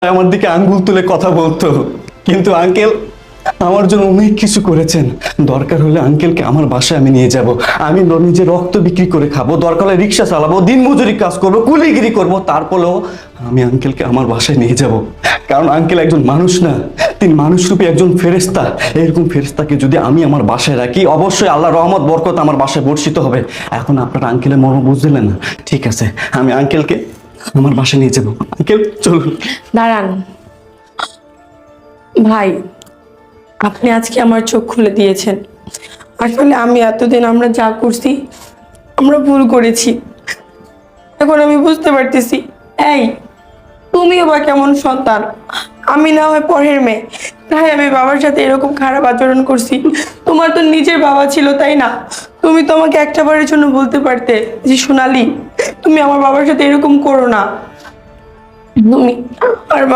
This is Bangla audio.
আমার দিকে আঙ্গুল তুলে কথা বলতো, কিন্তু আঙ্কেল আমার জন্য অনেক কিছু করেছেন। দরকার হলে আঙ্কেলকে আমার বাসায় আমি নিয়ে যাব, আমি নিজে রক্ত বিক্রি করে খাবো, দরকার হলে রিক্সা চালাবো, দিনমজুরি কাজ করবো, কুলিগিরি করবো, তারপরেও আমি আঙ্কেলকে আমার বাসায় নিয়ে যাব। কারণ আঙ্কেল একজন মানুষ না, তিনি মানুষরূপী একজন ফেরেশতা। এরকম ফেরেশতাকে যদি আমি আমার বাসায় রাখি, অবশ্যই আল্লাহ রহমত বরকত আমার বাসায় বর্ষিত হবে। এখন আপনারা আঙ্কেলের মর্ম বুঝলেন না? ঠিক আছে, আমি আঙ্কেলকে আমার বাসায় নিয়ে যাবো। আঙ্কেল চলুন। দাঁড়ান ভাই, আপনি আজকে আমার চোখ খুলে দিয়েছেন। আসলে আমি এতদিন আমরা যা করছি আমরা ভুল করেছি। এখন আমি বুঝতে পারতেছি, এই তুমিও বা কেমন সন্তান, আমি না হয় পরের মেয়ে, তাই আমি বাবার সাথে এরকম খারাপ আচরণ করছি। তোমার তো নিজের বাবা ছিল তাই না? তুমি তো আমাকে একটা বারের জন্য বলতে পারতে যে সোনালি তুমি আমার বাবার সাথে এরকম করো না। তুমি আর